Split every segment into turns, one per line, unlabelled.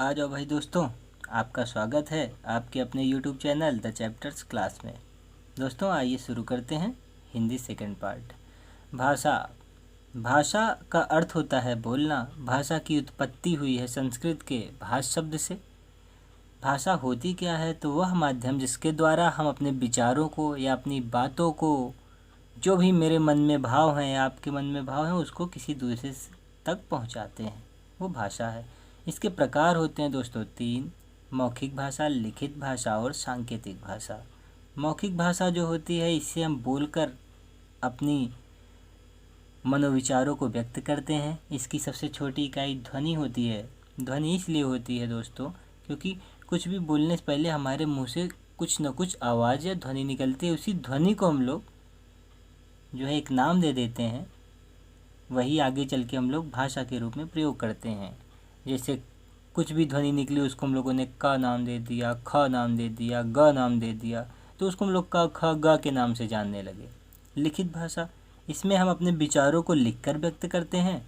आ जाओ भाई दोस्तों, आपका स्वागत है आपके अपने YouTube channel the chapters class में। दोस्तों आइए शुरू करते हैं हिंदी सेकंड पार्ट। भाषा। भाषा का अर्थ होता है बोलना। भाषा की उत्पत्ति हुई है संस्कृत के भाष शब्द से। भाषा होती क्या है? तो वह माध्यम जिसके द्वारा हम अपने विचारों को या अपनी बातों को, जो भी मेरे मन में भाव हैं या आपके मन में भाव हैं, उसको किसी दूसरे तक पहुंचाते हैं, वो भाषा है। इसके प्रकार होते हैं दोस्तों तीन: मौखिक भाषा, लिखित भाषा और सांकेतिक भाषा। मौखिक भाषा जो होती है, इससे हम बोलकर अपनी मनोविचारों को व्यक्त करते हैं। इसकी सबसे छोटी इकाई ध्वनि होती है। ध्वनि इसलिए होती है दोस्तों क्योंकि कुछ भी बोलने से पहले हमारे मुंह से कुछ न कुछ आवाज़ या ध्वनि निकलती है। उसी ध्वनि को हम लोग जो है एक नाम दे देते हैं, वही आगे चल के हम लोग भाषा के रूप में प्रयोग करते हैं। जैसे कुछ भी ध्वनि निकली उसको हम लोगों ने क नाम दे दिया, ख नाम दे दिया, ग नाम दे दिया, तो उसको हम लोग क ख ग के नाम से जानने लगे। लिखित भाषा, इसमें हम अपने विचारों को लिखकर व्यक्त करते हैं,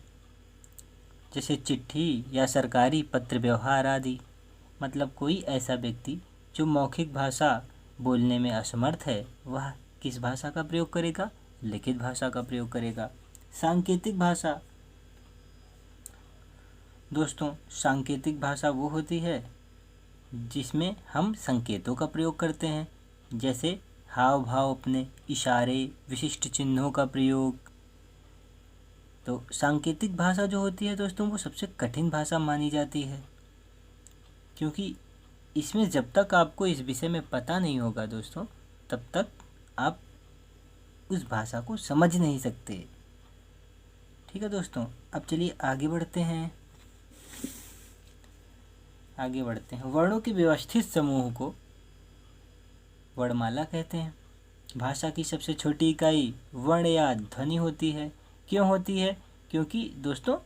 जैसे चिट्ठी या सरकारी पत्र व्यवहार आदि। मतलब कोई ऐसा व्यक्ति जो मौखिक भाषा बोलने में असमर्थ है, वह किस भाषा का प्रयोग करेगा? लिखित भाषा का प्रयोग करेगा। सांकेतिक भाषा दोस्तों, सांकेतिक भाषा वो होती है जिसमें हम संकेतों का प्रयोग करते हैं, जैसे हाव भाव, अपने इशारे, विशिष्ट चिन्हों का प्रयोग। तो सांकेतिक भाषा जो होती है दोस्तों, वो सबसे कठिन भाषा मानी जाती है, क्योंकि इसमें जब तक आपको इस विषय में पता नहीं होगा दोस्तों, तब तक आप उस भाषा को समझ नहीं सकते। ठीक है दोस्तों, अब चलिए आगे बढ़ते हैं। वर्णों के व्यवस्थित समूह को वर्णमाला कहते हैं। भाषा की सबसे छोटी इकाई वर्ण या ध्वनि होती है। क्यों होती है? क्योंकि दोस्तों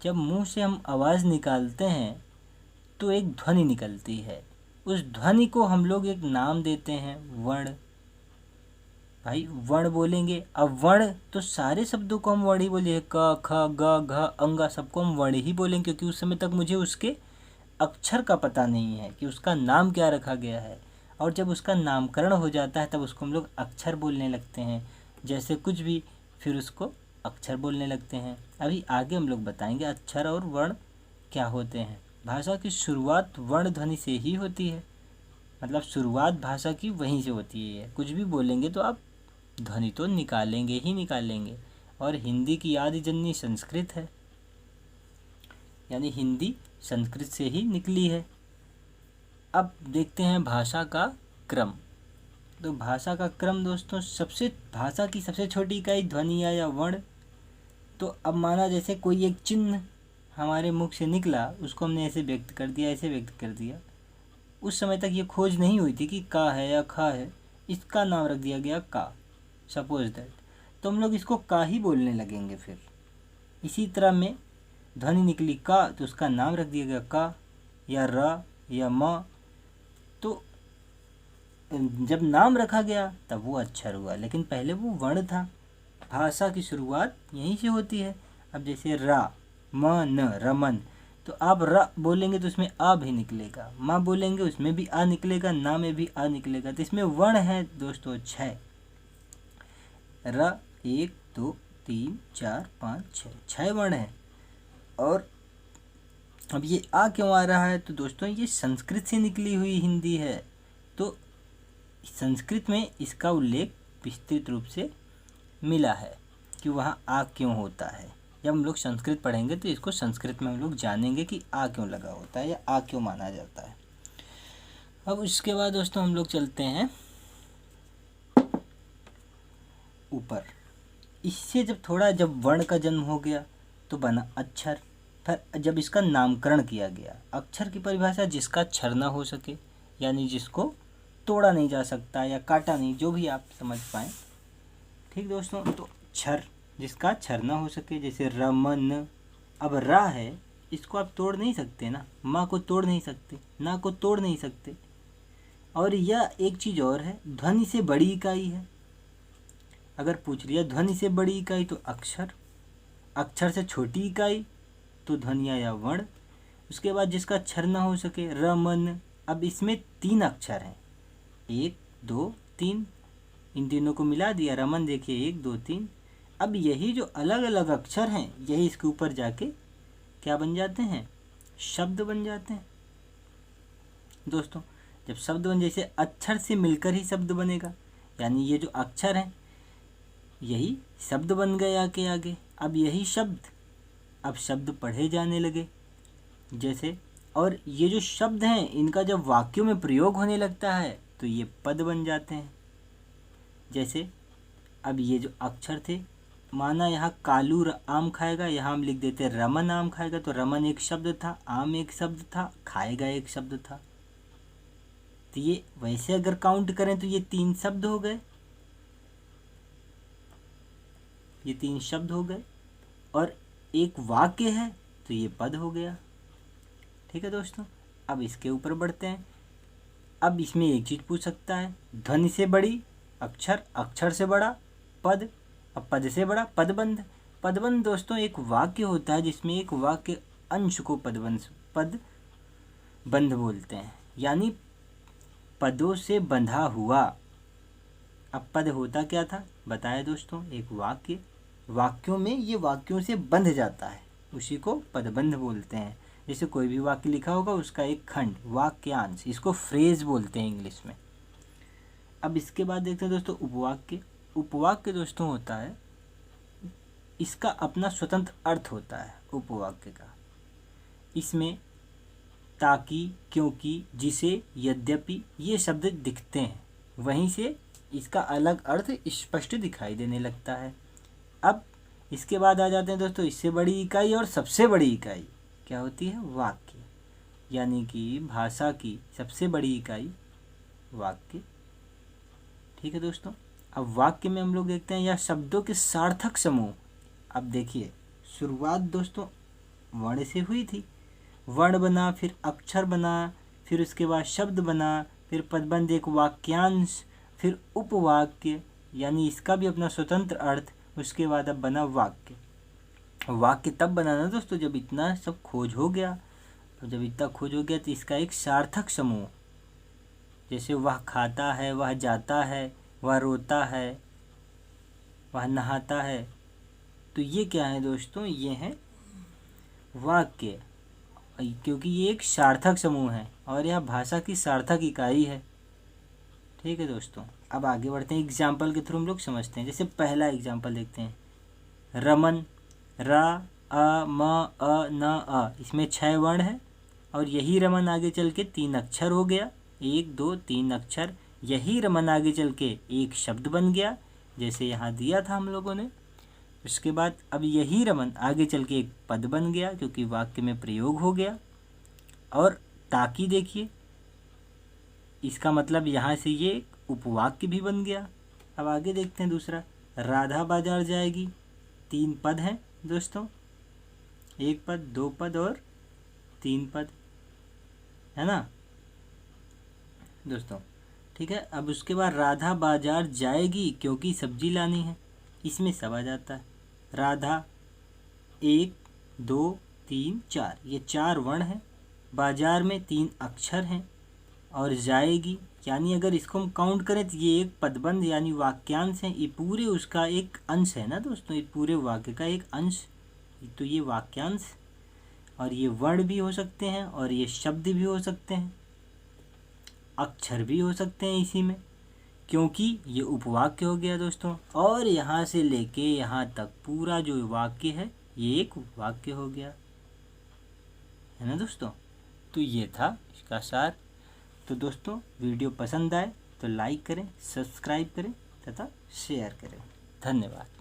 जब मुंह से हम आवाज़ निकालते हैं तो एक ध्वनि निकलती है। उस ध्वनि को हम लोग एक नाम देते हैं, वर्ण। भाई वर्ण बोलेंगे, अब वर्ण तो सारे शब्दों को हम वर्ण ही बोलेंगे, क ख ग घ अंगा सबको हम वर्ण ही बोलेंगे, क्योंकि उस समय तक मुझे उसके अक्षर का पता नहीं है कि उसका नाम क्या रखा गया है। और जब उसका नामकरण हो जाता है तब उसको हम लोग अक्षर बोलने लगते हैं। जैसे कुछ भी, फिर उसको अक्षर बोलने लगते हैं। अभी आगे हम लोग बताएंगे अक्षर और वर्ण क्या होते हैं। भाषा की शुरुआत वर्ण ध्वनि से ही होती है। मतलब शुरुआत भाषा की वहीं से होती है। कुछ भी बोलेंगे तो आप ध्वनि तो निकालेंगे ही निकालेंगे। और हिंदी की आदि जननी संस्कृत है, यानी हिंदी संस्कृत से ही निकली है। अब देखते हैं भाषा का क्रम। तो भाषा का क्रम दोस्तों, भाषा की सबसे छोटी इकाई ध्वनि या वर्ण। तो अब माना जैसे कोई एक चिन्ह हमारे मुख से निकला, उसको हमने ऐसे व्यक्त कर दिया, ऐसे व्यक्त कर दिया। उस समय तक ये खोज नहीं हुई थी कि का है या खा है, इसका नाम रख दिया गया का, सपोज दैट। तो हम लोग इसको का ही बोलने लगेंगे। फिर इसी तरह में ध्वनि निकली का, तो उसका नाम रख दिया गया का या र या म। तो जब नाम रखा गया तब वो अक्षर हुआ, लेकिन पहले वो वर्ण था। भाषा की शुरुआत यहीं से होती है। अब जैसे रा, म, न, रमन, तो आप र बोलेंगे तो उसमें आ भी निकलेगा, माँ बोलेंगे उसमें भी आ निकलेगा, ना में भी आ निकलेगा। तो इसमें वर्ण है दोस्तों 6। र 1 2 3 4 5 6 वर्ण है। और अब ये आ क्यों आ रहा है? तो दोस्तों ये संस्कृत से निकली हुई हिंदी है। तो संस्कृत में इसका उल्लेख विस्तृत रूप से मिला है कि वहाँ आ क्यों होता है। जब हम लोग संस्कृत पढ़ेंगे तो इसको संस्कृत में हम लोग जानेंगे कि आ क्यों लगा होता है या आ क्यों माना जाता है। अब इसके बाद दोस्तों हम लोग चलते हैं ऊपर। इससे जब वर्ण का जन्म हो गया तो बना अक्षर। फिर जब इसका नामकरण किया गया, अक्षर की परिभाषा जिसका क्षर ना हो सके, यानी जिसको तोड़ा नहीं जा सकता या काटा नहीं, जो भी आप समझ पाएँ। ठीक दोस्तों, तो क्षर, जिसका क्षर ना हो सके, जैसे रमन। अब रा है, इसको आप तोड़ नहीं सकते ना, माँ को तोड़ नहीं सकते, ना को तोड़ नहीं सकते। और यह एक चीज़ और है, ध्वनि से बड़ी इकाई है। अगर पूछ लिया ध्वनि से बड़ी इकाई तो अक्षर, अक्षर से छोटी इकाई तो ध्वनिया या वर्ण, उसके बाद जिसका अक्षर ना हो सके, रमन। अब इसमें 3 अक्षर हैं, 1 2 3, इन तीनों को मिला दिया, रमन देखिए 1 2 3। अब यही जो अलग अलग अक्षर हैं यही इसके ऊपर जाके क्या बन जाते हैं, शब्द बन जाते हैं दोस्तों। जब शब्द बन, जैसे अक्षर से मिलकर ही शब्द बनेगा, यानी ये जो अक्षर हैं यही शब्द बन गए आके आगे। अब यही शब्द, अब शब्द पढ़े जाने लगे जैसे, और ये जो शब्द हैं इनका जब वाक्यों में प्रयोग होने लगता है तो ये पद बन जाते हैं। जैसे अब ये जो अक्षर थे, माना यहाँ कालू आम खाएगा, यहाँ हम लिख देते रमन आम खाएगा, तो रमन एक शब्द था, आम एक शब्द था, खाएगा एक शब्द था। तो ये वैसे अगर काउंट करें तो ये 3 शब्द हो गए, ये 3 शब्द हो गए, और एक वाक्य है तो ये पद हो गया। ठीक है दोस्तों, अब इसके ऊपर बढ़ते हैं। अब इसमें एक चीज़ पूछ सकता है, ध्वनि से बड़ी अक्षर, अक्षर से बड़ा पद, अब पद से बड़ा पदबंध। पदबंध दोस्तों एक वाक्य होता है जिसमें एक वाक्य अंश को पदबंध बोलते हैं, यानी पदों से बंधा हुआ। अब पद होता क्या था बताया दोस्तों, एक वाक्य, वाक्यों में ये वाक्यों से बंध जाता है, उसी को पदबंध बोलते हैं। जैसे कोई भी वाक्य लिखा होगा उसका एक खंड, वाक्यांश, इसको फ्रेज बोलते हैं इंग्लिश में। अब इसके बाद देखते हैं दोस्तों उपवाक्य। उपवाक्य दोस्तों होता है, इसका अपना स्वतंत्र अर्थ होता है उपवाक्य का। इसमें ताकि, क्योंकि, जिसे, यद्यपि ये शब्द दिखते हैं, वहीं से इसका अलग अर्थ स्पष्ट दिखाई देने लगता है। अब इसके बाद आ जाते हैं दोस्तों इससे बड़ी इकाई और सबसे बड़ी इकाई क्या होती है, वाक्य, यानी कि भाषा की सबसे बड़ी इकाई वाक्य। ठीक है दोस्तों, अब वाक्य में हम लोग देखते हैं या शब्दों के सार्थक समूह। अब देखिए शुरुआत दोस्तों वर्ण से हुई थी, वर्ण बना, फिर अक्षर बना, फिर उसके बाद शब्द बना, फिर पदबंध एक वाक्यांश, फिर उपवाक्य, यानी इसका भी अपना स्वतंत्र अर्थ, उसके बाद अब बना वाक्य। वाक्य तब बना ना दोस्तों जब इतना सब खोज हो गया, तो जब इतना खोज हो गया तो इसका एक सार्थक समूह, जैसे वह खाता है, वह जाता है, वह रोता है, वह नहाता है, तो ये क्या है दोस्तों, ये है वाक्य, क्योंकि ये एक सार्थक समूह है और यह भाषा की सार्थक इकाई है। ठीक है दोस्तों, अब आगे बढ़ते हैं, एग्जाम्पल के थ्रू हम लोग समझते हैं। जैसे पहला एग्जाम्पल देखते हैं, रमन, रा, अ, म, अ, न, अ, इसमें 6 वर्ण है, और यही रमन आगे चल के 3 अक्षर हो गया, 1 2 3 अक्षर। यही रमन आगे चल के एक शब्द बन गया, जैसे यहाँ दिया था हम लोगों ने। उसके बाद अब यही रमन आगे चल के एक पद बन गया, क्योंकि वाक्य में प्रयोग हो गया। और ताकि देखिए, इसका मतलब यहाँ से ये एक उपवाक्य भी बन गया। अब आगे देखते हैं दूसरा, राधा बाजार जाएगी, 3 पद हैं दोस्तों, 1 पद, 2 पद और 3 पद, है ना दोस्तों। ठीक है, अब उसके बाद राधा बाजार जाएगी क्योंकि सब्जी लानी है, इसमें सब आ जाता है। राधा 1 2 3 4, ये 4 वर्ण हैं, बाजार में 3 अक्षर हैं, और जाएगी, यानी अगर इसको हम काउंट करें तो ये एक पदबंध यानी वाक्यांश है, ये पूरे उसका एक अंश है ना दोस्तों, ये पूरे वाक्य का एक अंश, तो ये वाक्यांश, और ये वर्ण भी हो सकते हैं और ये शब्द भी हो सकते हैं, अक्षर भी हो सकते हैं इसी में, क्योंकि ये उपवाक्य हो गया दोस्तों। और यहाँ से लेके यहाँ तक पूरा जो वाक्य है ये एक वाक्य हो गया, है ना दोस्तों। तो ये था इसका सार। तो दोस्तों वीडियो पसंद आए तो लाइक करें, सब्सक्राइब करें तथा शेयर करें। धन्यवाद।